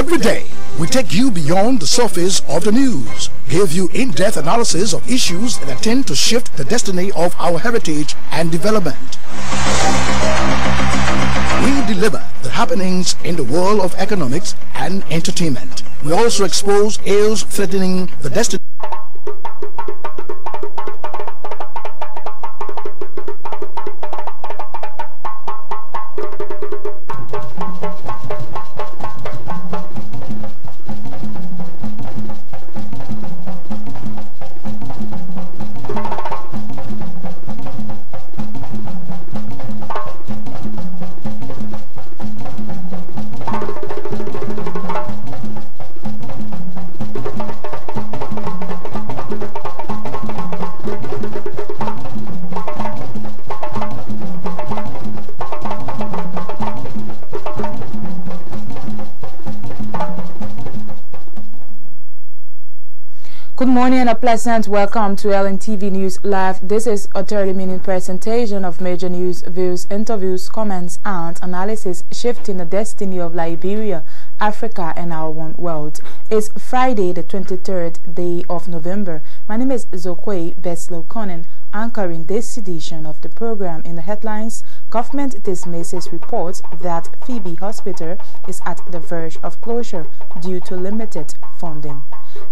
Every day, we take you beyond the surface of the news, give you in-depth analysis of issues that tend to shift the destiny of our heritage and development. We deliver the happenings in the world of economics and entertainment. We also expose ills threatening the destiny. Good morning and a pleasant welcome to LNTV News Live. This is a 30-minute presentation of major news, views, interviews, comments, and analysis shifting the destiny of Liberia, Africa, and our one world. It's Friday, the 23rd day of November. My name is Zokwe Beslow Conan, anchoring this edition of the program. In the headlines, government dismisses reports that Phoebe Hospital is at the verge of closure due to limited funding.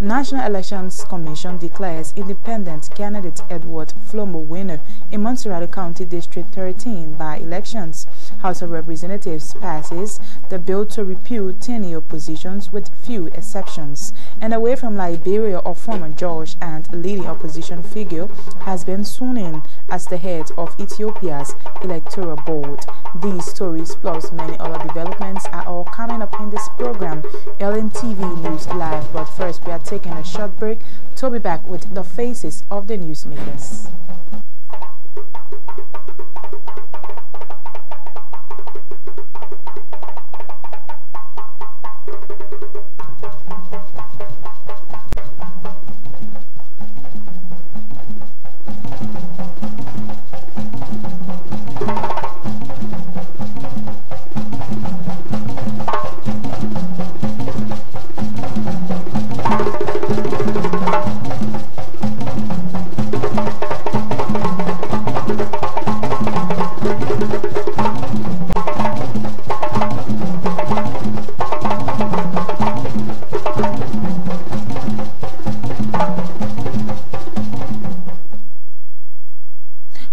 National Elections Commission declares independent candidate Edward Flomo winner in Montserrat County District 13 by elections. House of Representatives passes the bill to repeal 10-year positions with few exceptions. And away from Liberia, a former judge and leading opposition figure has been sworn in as the head of Ethiopia's electoral board. These stories plus many other developments are all coming up in this program, LNTV News Live. But first, we are taking a short break to be back with the faces of the newsmakers.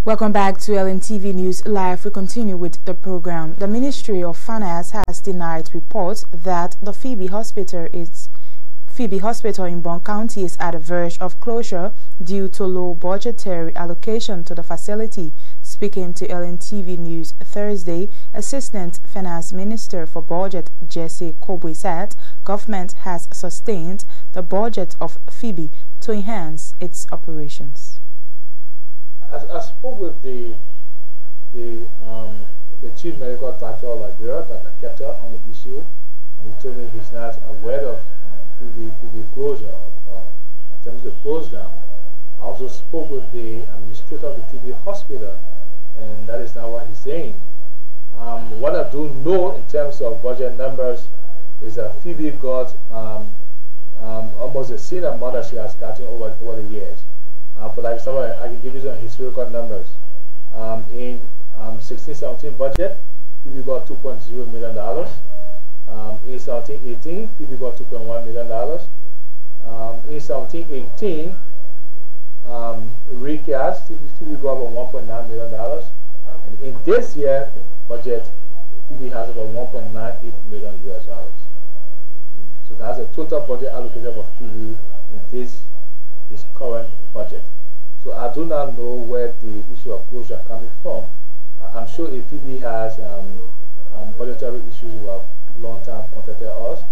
Welcome back to LNTV News Live. We continue with the program. The Ministry of Finance has denied reports that the Phoebe Hospital in Bon County is at the verge of closure due to low budgetary allocation to the facility. Speaking to LNTV News Thursday, Assistant Finance Minister for Budget Jesse Kobwe said government has sustained the budget of Phoebe to enhance its operations. I spoke with the chief medical doctor of Liberia, Dr. Kepta, on the issue, and he told me he's not aware of Phoebe closure in terms of close down. I also spoke with the administrator of the TB hospital, and that is not what he's saying. What I do know in terms of budget numbers is that Phoebe got almost the same amount that she has gotten over the years. For like example, I can give you some historical numbers. In 16-17 budget, Phoebe got $2.0 million. In 17-18, Phoebe got $2.1 million. In 17-18, recast, Phoebe got about $1.9 million. And in this year budget, Phoebe has about $1.98 million. So that's a total budget allocated for Phoebe in this current budget. So I do not know where the issue of closure is coming from. I'm sure if Phoebe has budgetary issues, we have long time contacted us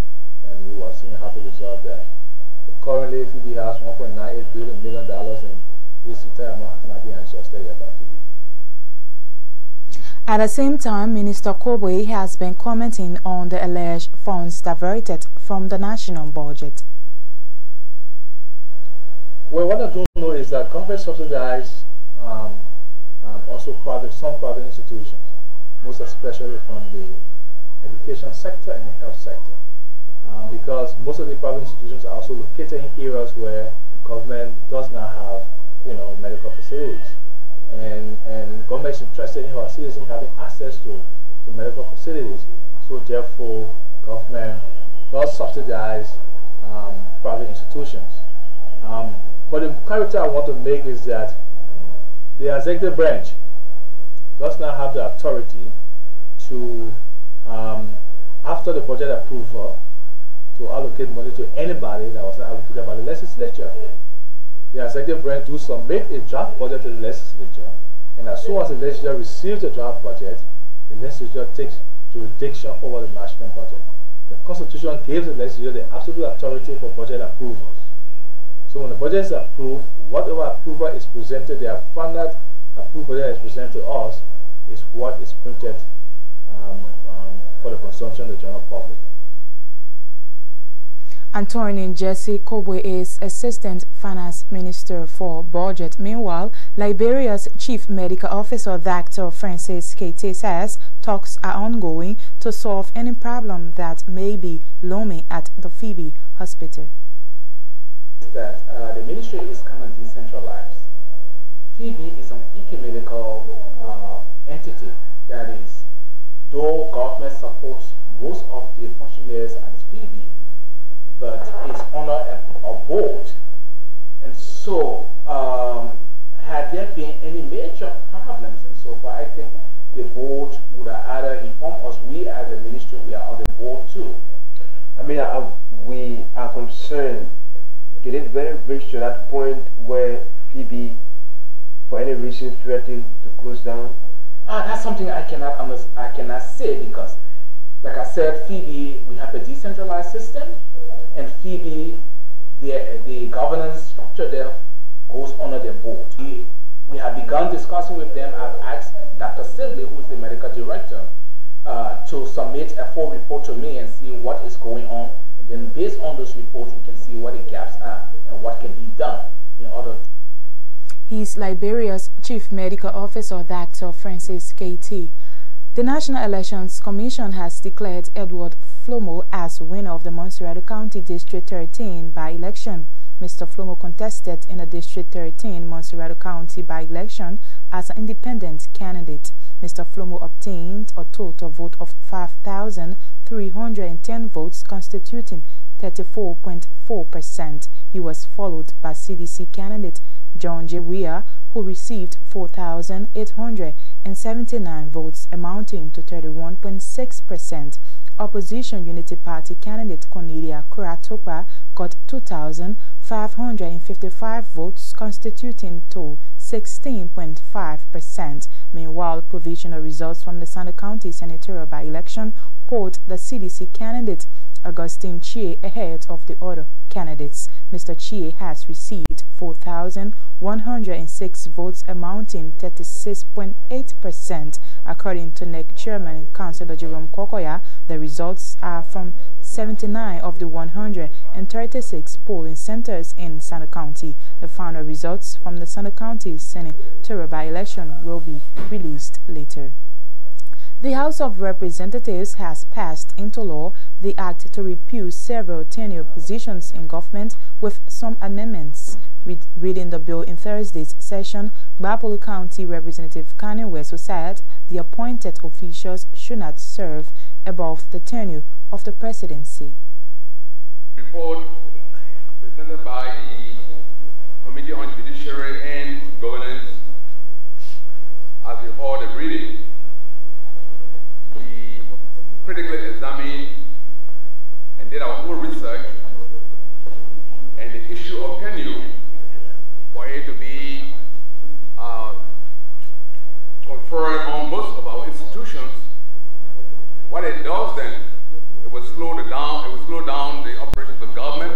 and we were seeing how to resolve that. But currently Phoebe has $1.98 million and this entire amount has not been adjusted yet by Phoebe. At the same time, Minister Kobwe has been commenting on the alleged funds diverted from the national budget. Well, what I don't know is that government subsidize also some private institutions, most especially from the education sector and the health sector. because most of the private institutions are also located in areas where government does not have, medical facilities. And government is interested in our citizens having access to medical facilities. So therefore, government does subsidize private institutions. But the clarity I want to make is that the executive branch does not have the authority to, after the budget approval, to allocate money to anybody that was not allocated by the legislature. The executive branch do submit a draft budget to the legislature, and as soon as the legislature receives the draft budget, the legislature takes jurisdiction over the national budget. The Constitution gives the legislature the absolute authority for budget approvals. So when the budget is approved, whatever approval is presented, the final approval that is presented to us is what is printed for the consumption of the general public. Attorney Jesse Kobwe is Assistant Finance Minister for Budget. Meanwhile, Liberia's Chief Medical Officer, Dr. Francis Kete, says talks are ongoing to solve any problem that may be looming at the Phoebe Hospital. That the ministry is kind of decentralized. Phoebe is an ecomedical entity that is, though government supports most of the functionaries at Phoebe, but it's under a board. And so, had there been any major problems and so far, I think the board would have either informed us. We as the ministry, we are on the board too. I mean, we are concerned. Did it very reach to that point where Phoebe, for any reason, threatened to close down? That's something I cannot say, because, like I said, Phoebe, we have a decentralized system, and Phoebe, the governance structure there goes under the board. We have begun discussing with them. I've asked Dr. Sibley, who is the medical director, to submit a full report to me and see what is going on. Then based on those reports, we can see what the gaps are and what can be done in order to. He's Liberia's Chief Medical Officer, Dr. Francis Kete. The National Elections Commission has declared Edward Flomo as winner of the Montserrat County District 13 by-election. Mr. Flomo contested in the District 13 Montserrat County by-election as an independent candidate. Mr. Flomo obtained a total vote of 5,310 votes, constituting 34.4%. He was followed by CDC candidate John J. Weir, who received 4,879 votes, amounting to 31.6%. Opposition Unity Party candidate Cornelia Kuratopa got 2,555 votes, constituting to 16.5%. Meanwhile, provisional results from the Sando County senatorial by-election put the CDC candidate Augustine Chie ahead of the other candidates. Mr. Chie has received 4,106 votes, amounting 36.8%. According to NEC Chairman Councillor Jerome Kokoya, the results are from 79 of the 136 polling centers in Sando County. The final results from the Sando County senatorial by-election will be released later. The House of Representatives has passed into law the act to repeal several tenure positions in government with some amendments. Reading the bill in Thursday's session, Bapolu County Representative Kanye Weso said the appointed officials should not serve above the tenure of the presidency. Report presented by the Committee on Judiciary and Governance, as we heard the reading, we critically examined and did our own research, and the issue of tenure, for it to be conferred on most of our institutions, what it does then, it will slow down the operations of government.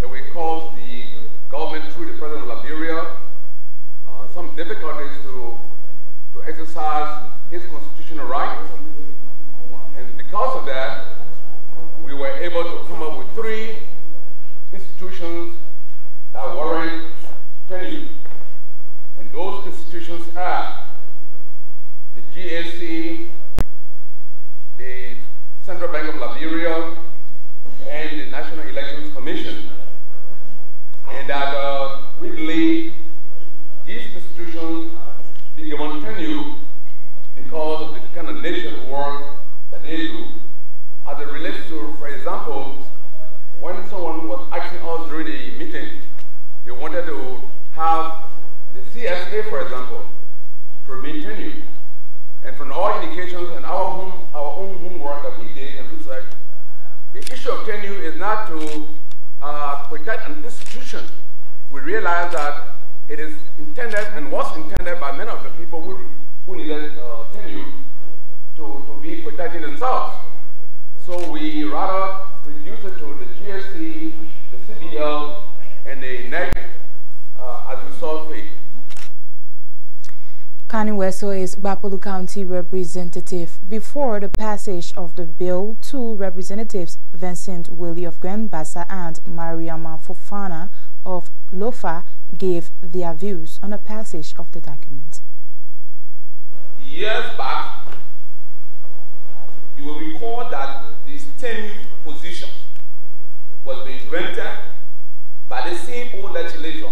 It will cause the government, through the President of Liberia, some difficulties to exercise his constitutional rights. And because of that, we were able to come up with 3 institutions that warrant tenure. And those institutions are the GAC, the Central Central Bank of Liberia and the National Elections Commission, and that we believe these institutions be given tenure because of the kind of nature of work that they do. As it relates to, for example, when someone was asking us during the meeting, they wanted to have the CSA, for example, to remain tenure. And from all indications and our own homework that we did and research, the issue of tenure is not to protect an institution. We realize that it is intended and was intended by many of the people who needed tenure to be protecting themselves. So we rather reduce it to the GSC, the CBL, and the NEC as we saw fit. Kani Weso is Bapolu County representative. Before the passage of the bill, two representatives, Vincent Willie of Grand Bassa and Mariama Fofana of Lofa, gave their views on the passage of the document. Years back, you will recall that this tenure position was being granted by the same old legislature.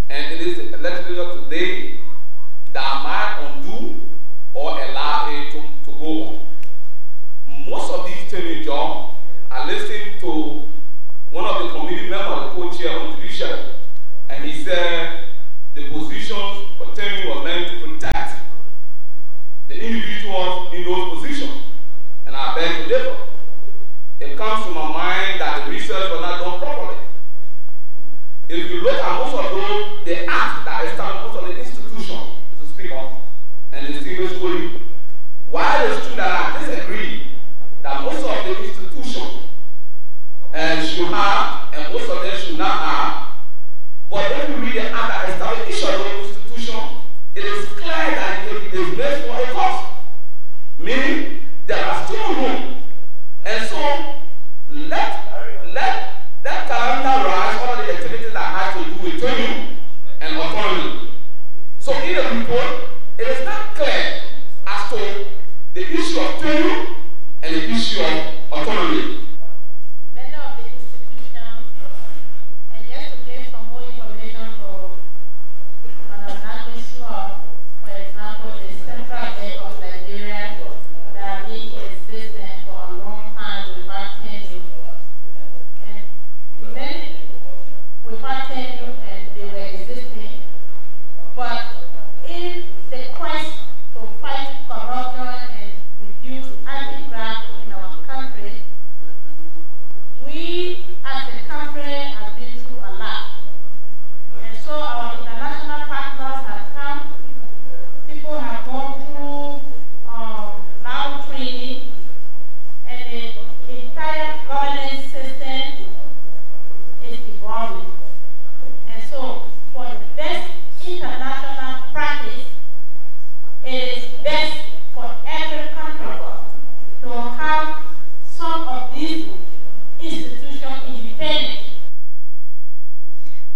And it is the legislature today that might undo or allow it to go on. Most of these tenure jobs are listening to one of the committee members, the co-chair on judiciary, and he said the positions for tenure was meant to protect the individuals in those positions, and I beg to differ. It comes to my mind that the research was not done properly. If you look at most of those, the act that established most of the institutions to speak of, and distinguished fully, while it's true that I disagree that most of the institutions should have, and most of them should not have, but if you read the act that established each of those institutions, it is clear that it is made for a cause. Meaning, there are still room. And so, let that calendarize all the activities that have to do with tenure and autonomy. So in the report, it is not clear as to the issue of tenure and the issue of autonomy. Many of the institutions, and just to give some more information for an issue of, for example, the Central Bank of Liberia that has been existing for a long time without tenure. And many without tenure and they were existing. But in the quest to fight corruption and reduce anti-graft in our country, we as a country have been through a lot. And so our international partners have come, people have gone through loud training, and the entire governance system is evolving. And so for the best international practice, it is best for every country to have some of these institutions independent.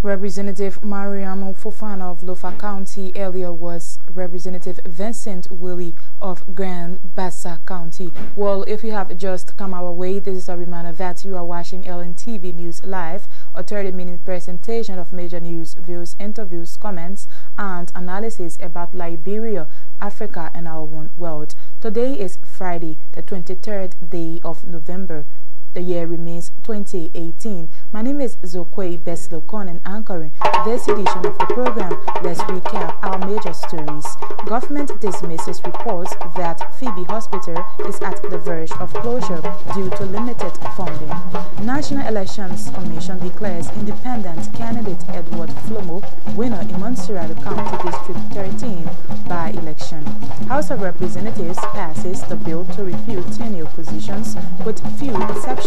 Representative Mariam Fofana of Lofa County. Earlier was Representative Vincent Willie of Grand Bassa County. Well, if you have just come our way, this is a reminder that you are watching LNTV News Live, a 30-minute presentation of major news, views, interviews, comments, and analysis about Liberia, Africa, and our world. Today is Friday, the 23rd day of November. The year remains 2018. My name is Zokwe Beslokon and anchoring this edition of the program. Let's recap our major stories. Government dismisses reports that Phoebe Hospital is at the verge of closure due to limited funding. National Elections Commission declares independent candidate Edward Flomo winner in Montserrat County District 13 by election. House of Representatives passes the bill to repeal tenure positions with few exceptions.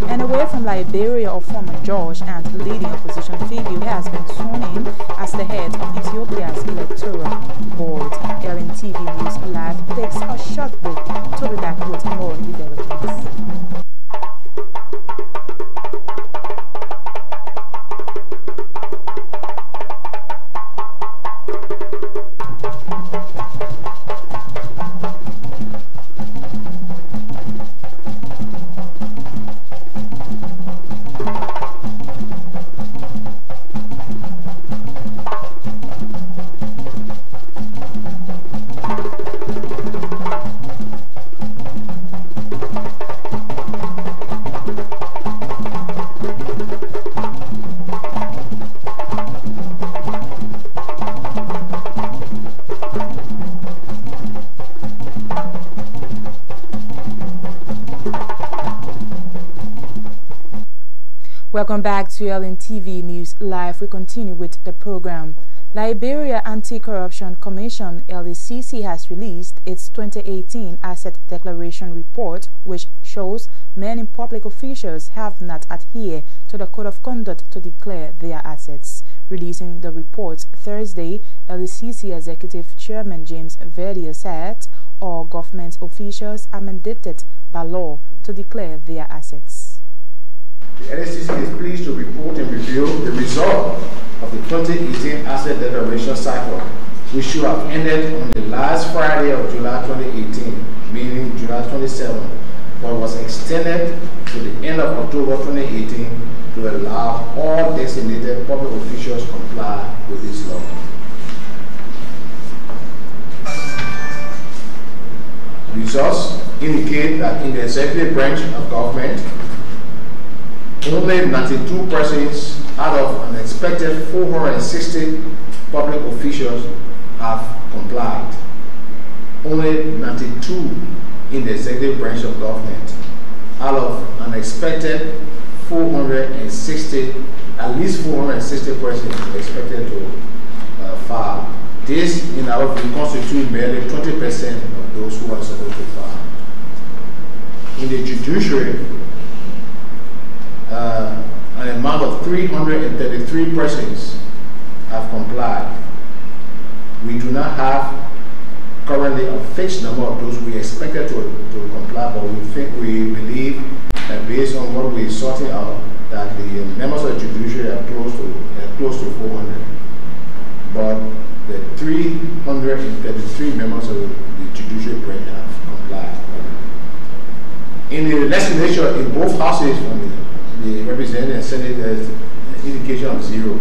And away from Liberia, or former judge and leading opposition figure has been sworn in as the head of Ethiopia's electoral board. LNTV News Live takes a short break to be back with more developments. Welcome back to LNTV News Live. We continue with the program. Liberia Anti-Corruption Commission, LACC, has released its 2018 Asset Declaration Report, which shows many public officials have not adhered to the Code of Conduct to declare their assets. Releasing the report Thursday, LACC Executive Chairman James Verdier said all government officials are mandated by law to declare their assets. The LNTV is pleased to report and reveal the result of the 2018 Asset Declaration Cycle, which should have ended on the last Friday of July 2018, meaning July 27, but was extended to the end of October 2018 to allow all designated public officials to comply with this law. Results indicate that in the executive branch of government, only 92 persons out of an expected 460 public officials have complied. Only 92 in the executive branch of government out of an expected 460, at least 460 persons are expected to file. This, in our view, constitutes merely 20% of those who are supposed to file. In the judiciary, an amount of 333 persons have complied. We do not have currently a fixed number of those we expected to comply, but we believe that based on what we're sorting out, that the members of the judiciary are close to 400. But the 333 members of the judiciary branch have complied. In the legislature, in both houses, from the representative and senate, there's an indication of 0.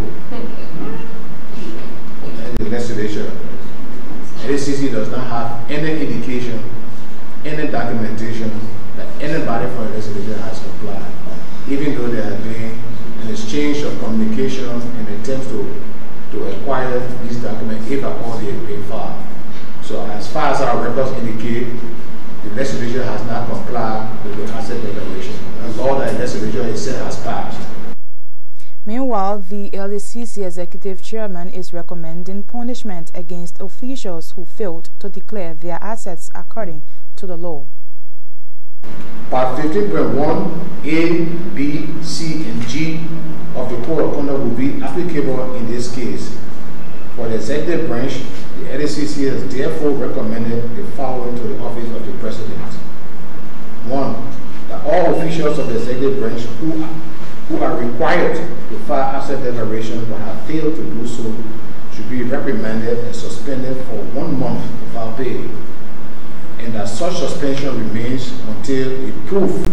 And the legislature, LACC does not have any indication, any documentation that anybody from the legislature has complied, even though there has been an exchange of communication and attempts to acquire these documents if at all they have been filed. So as far as our records indicate, the legislature has not complied with the asset declaration. And all that the legislature itself has passed. Meanwhile, the LACC Executive Chairman is recommending punishment against officials who failed to declare their assets according to the law. Part 15.1 A, B, C, and G of the Code of Conduct will be applicable in this case. For the executive branch, the LACC has therefore recommended the following to the office of the President. 1. That all officials of the executive branch who are required to file asset declarations but have failed to do so should be reprimanded and suspended for 1 month without pay, and that such suspension remains until a proof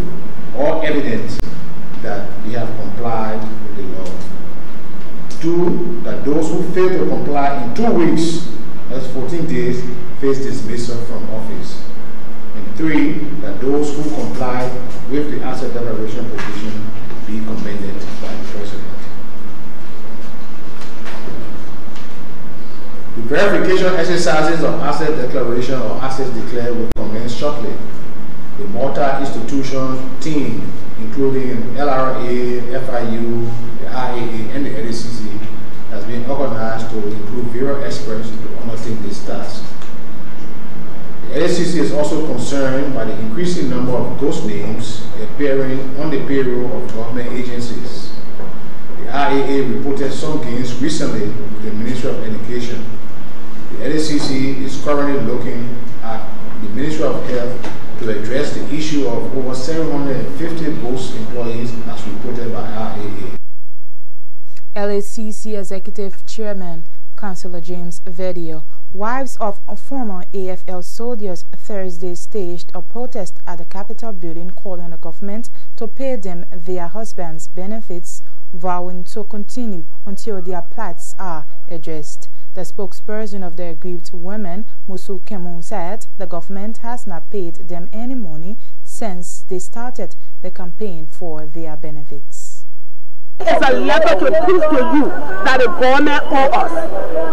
or evidence that they have complied with the law. 2. That those who fail to comply in 2 weeks, that's 14 days, face dismissal from office. And 3. That those who comply with the asset declaration provision be commended by the President. The verification exercises of asset declaration or assets declared will commence shortly. The multi-institution team, including LRA, FIU, the IAA, and the LACC, has been organized to include various experts to undertake this task. The LACC is also concerned by the increasing number of ghost names appearing on the payroll of government agencies. The IAA reported some gains recently with the Ministry of Education. The LACC is currently looking at the Ministry of Health to address the issue of over 750 ghost employees as reported by IAA. LACC Executive Chairman Councillor James Verdier. Wives of former AFL soldiers Thursday staged a protest at the Capitol building calling on the government to pay them their husbands' benefits, vowing to continue until their plights are addressed. The spokesperson of the aggrieved women, Musu Kemun, said the government has not paid them any money since they started the campaign for their benefits. It's a letter to prove to you that the government owes us.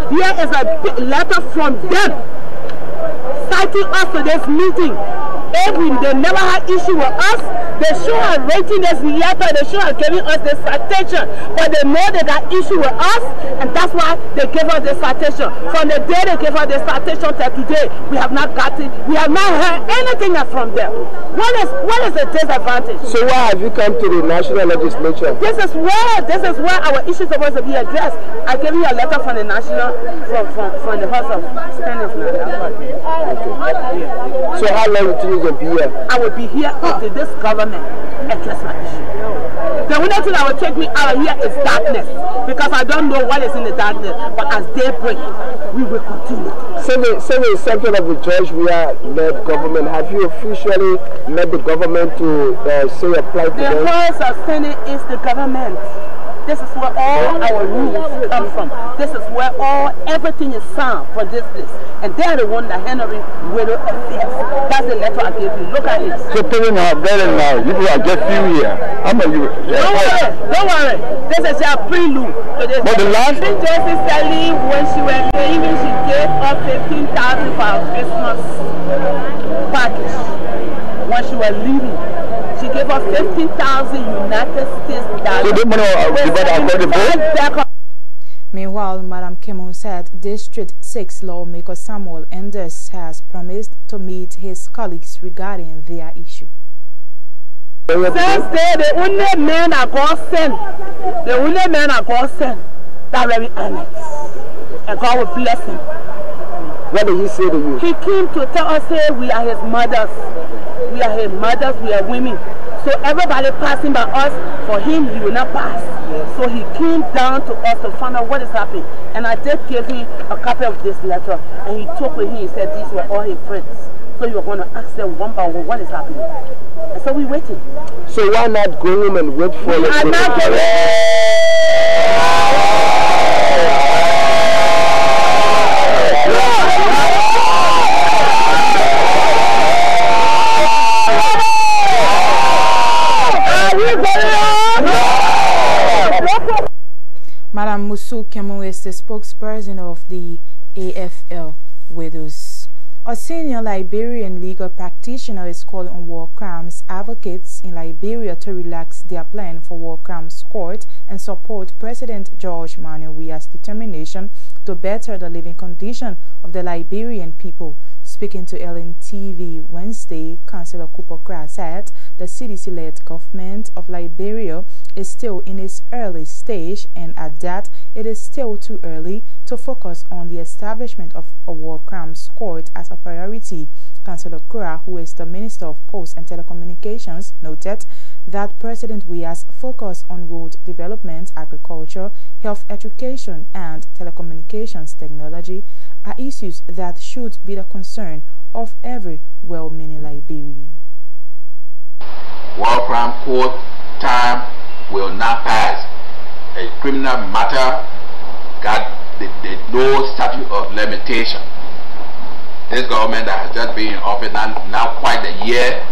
Here is a letter from them citing us to this meeting. If they never had issue with us, They should have written this letter, they should have given us this citation, but they know they got issue with us, and that's why they gave us this citation. From the day they gave us this citation to today, we have not gotten, we have not heard anything from them. What is the disadvantage? So why have you come to the national legislature? This is where our issue is supposed to be addressed. I gave you a letter from the national, from the House of Senate now. That's what. Okay. Yeah. So how long do you be here? I will be here until this government address my issue. The only thing that will take me out of here is darkness, because I don't know what is in the darkness. But as day break, we will continue. So the subject of the George-led government, have you officially met the government to say apply to them? The House of Senate is the government. This is where all our rules come from. This is where everything is sound for this place. And they are the one that handling widow affairs. That's the letter I gave you. Look at it. So telling her better now, you will just few here. How about you? Don't worry. This is your prelude. But the last thing Josie Sally, when she was leaving, she gave up 15,000 for our Christmas package. When she was leaving, she gave us 15,000 United States dollars. So they Meanwhile, Madam Kemu said District 6 lawmaker Samuel Enders has promised to meet his colleagues regarding their issue. Since the only man that God sent, that very honest, and God will bless him. What did he say to you? He came to tell us, hey, we are his mothers. We are his mothers, we are women. So everybody passing by us, for him, he will not pass. So he came down to us to find out what is happening. And I did give him a copy of this letter. And he talked with him, he said these were all his friends. So you are going to ask them one by one what is happening. And so we waited. So why not go home and wait for We are not going. Madam Musu Kemu is the spokesperson of the AFL Widows. A senior Liberian legal practitioner is calling on war crimes advocates in Liberia to relax their plan for war crimes court and support President George Manuel Weah's determination to better the living condition of the Liberian people. Speaking to LNTV Wednesday, Councillor Cooper Kra said the CDC-led government of Liberia is still in its early stage, and at that, it is still too early to focus on the establishment of a war crimes court as a priority. Councillor Kra, who is the Minister of Posts and Telecommunications, noted that President Weah's focus on road development, agriculture, health education, and telecommunications technology are issues that should be the concern of every well-meaning Liberian. War crime court time will not pass. A criminal matter got no statute of limitation. This government that has just been in office now quite a year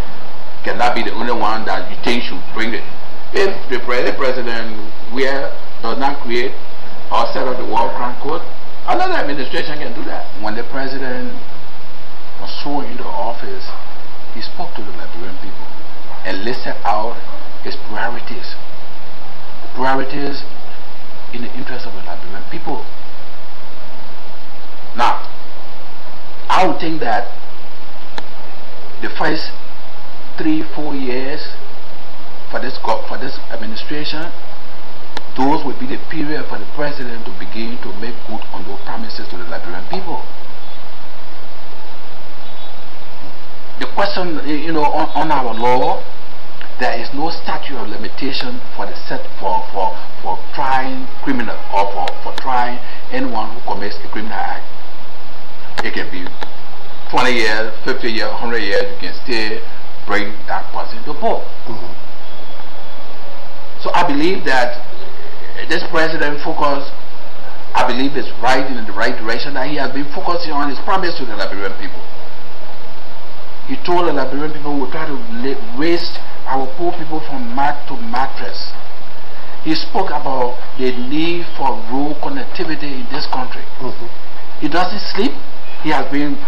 cannot be the only one that you think should bring it. If the president does not create or set up the war crime court, another administration can do that. When the president was sworn into office, he spoke to the Liberian people and listed out his priorities. Priorities in the interest of the Liberian people. Now, I would think that the first 3-4 years for this administration, those would be the period for the president to begin to make good on those promises to the Liberian people. The question, on our law, there is no statute of limitation for trying criminal or for trying anyone who commits a criminal act. It can be 20 years, 50 years, 100 years, you can still bring that person to court. So I believe that this president focus, I believe, is right in the right direction, that he has been focusing on his promise to the Liberian people. He told the Liberian people we will try to raise our poor people from mat to mattress. He spoke about the need for road connectivity in this country. He doesn't sleep. He has been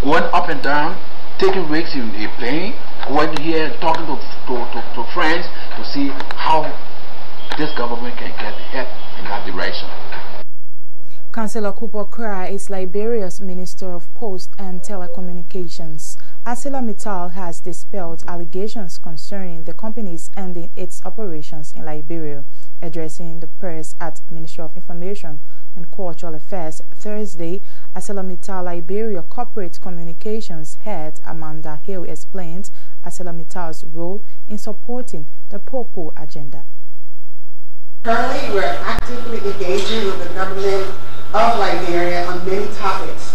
going up and down, taking risks in a plane, going here and talking to friends to see how this government can get help in that direction. Councillor Cooper Cry is Liberia's Minister of Post and Telecommunications. ArcelorMittal has dispelled allegations concerning the company's ending its operations in Liberia. Addressing the press at Ministry of Information and Cultural Affairs Thursday, ArcelorMittal Liberia Corporate Communications head Amanda Hill explained ArcelorMittal's role in supporting the POPO agenda. Currently, we're actively engaging with the government of Liberia on many topics.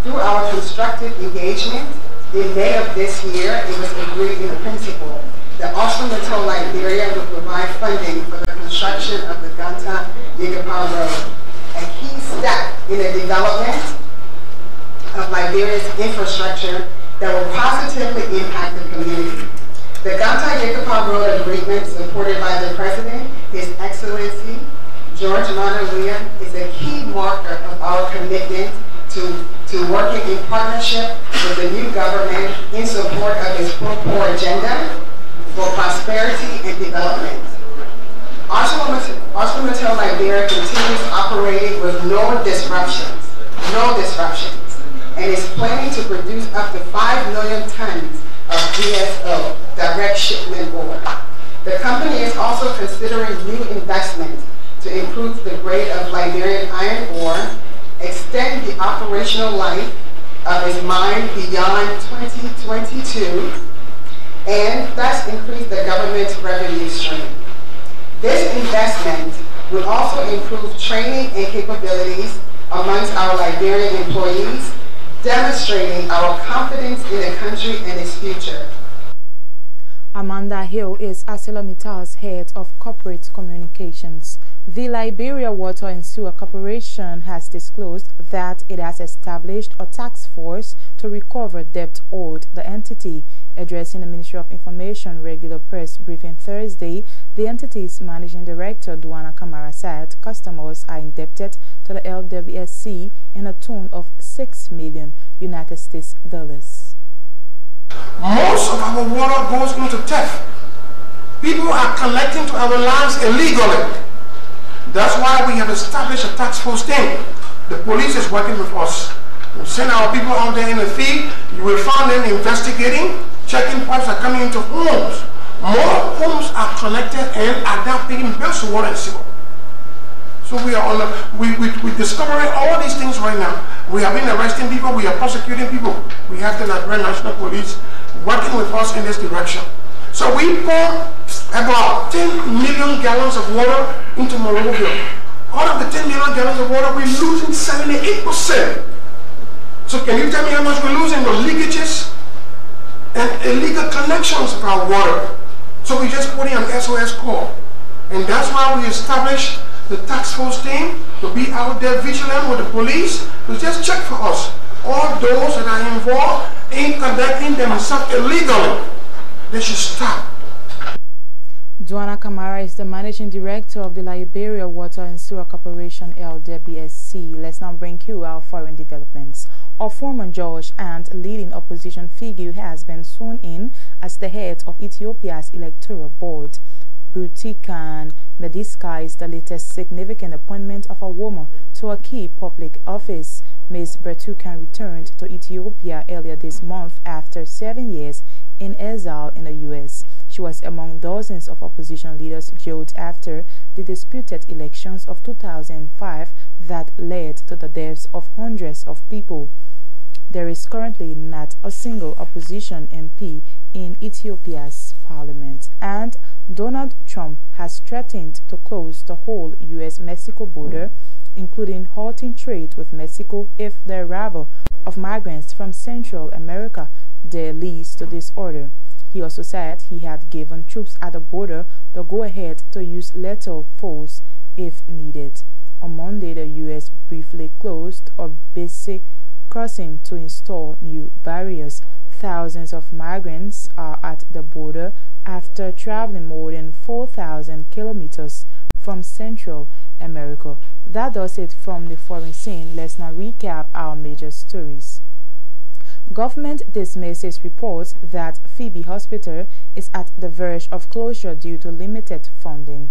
Through our constructive engagement, in May of this year, it was agreed in principle that ArcelorMittal Liberia will provide funding for the construction of the Ganta-Yigapa Road, a key step in the development of Liberia's infrastructure that will positively impact the community. The Ganta-Yigapa Road agreement, supported by the President, His Excellency George Manalia, is a key marker of our commitment to working in partnership with the new government in support of its POPO agenda for prosperity and development. ArcelorMittal Liberia continues operating with no disruptions, and is planning to produce up to 5 million tons of DSO, direct shipment ore. The company is also considering new investments to improve the grade of Liberian iron ore, extend the operational life of its mine beyond 2022, and thus increase the government's revenue stream. This investment will also improve training and capabilities amongst our Liberian employees, demonstrating our confidence in the country and its future. Amanda Hill is ArcelorMittal's head of corporate communications. The Liberia Water and Sewer Corporation has disclosed that it has established a task force to recover debt owed the entity. Addressing the Ministry of Information regular press briefing Thursday, the entity's managing director, Duana Kamara, said customers are indebted to the LWSC in a tune of $6 million United States dollars. Most of our water goes into theft. People are collecting to our lands illegally. That's why we have established a task force team. The police is working with us. We send our people out there in the field. You will find them investigating. Checking pipes are coming into homes. More homes are connected and are now paying bills to water and sewer. So we are on we're discovering all these things right now. We have been arresting people. We are prosecuting people. We have the Liberian National Police working with us in this direction. So we pour about 10 million gallons of water into Monrovia. Out of the 10 million gallons of water, we're losing 78%. So can you tell me how much we're losing? The leakages and illegal connections of our water. So we just put in an SOS call. And that's why we established the task force team to be out there vigilant with the police to just check for us. All those that are involved in conducting themselves illegally, they should stop. Duana Kamara is the managing director of the Liberia Water and Sewer Corporation, LWSC. Let's now bring you our foreign developments. A former judge and leading opposition figure has been sworn in as the head of Ethiopia's electoral board. Burtukan Mediska is the latest significant appointment of a woman to a key public office. Ms. Burtukan returned to Ethiopia earlier this month after 7 years in exile in the U.S. She was among dozens of opposition leaders jailed after the disputed elections of 2005 that led to the deaths of hundreds of people. There is currently not a single opposition MP in Ethiopia's parliament, and Donald Trump has threatened to close the whole U.S.-Mexico border, including halting trade with Mexico if the arrival of migrants from Central America there leads to this order. He also said he had given troops at the border the go-ahead to use lethal force if needed. On Monday, the U.S. briefly closed a basic crossing to install new barriers. Thousands of migrants are at the border after traveling more than 4,000 kilometers from Central America. That does it from the foreign scene. Let's now recap our major stories. Government dismisses reports that Phoebe Hospital is at the verge of closure due to limited funding.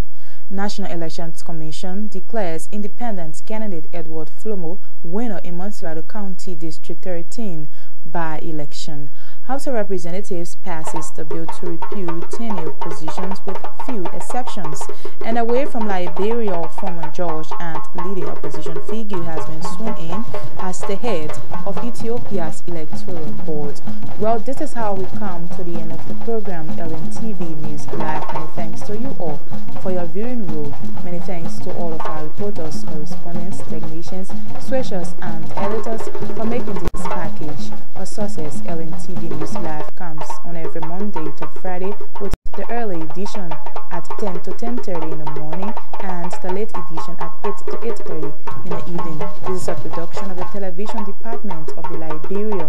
National Elections Commission declares independent candidate Edward Flomo winner in Montserrat County District 13 by-election. House of Representatives passes the bill to repeal tenure positions with few exceptions. And away from Liberia, former judge and leading opposition figure has been sworn in as the head of Ethiopia's electoral board. Well, this is how we come to the end of the program, LNTV News Live. Many thanks to you all for your viewing role. Many thanks to all of our reporters, correspondents, technicians, switchers, and editors for making this package a success. LNTV News Live comes on every Monday to Friday with the early edition at 10 to 10:30 in the morning and the late edition at 8 to 8:30 in the evening. This is a production of the television department of the Liberia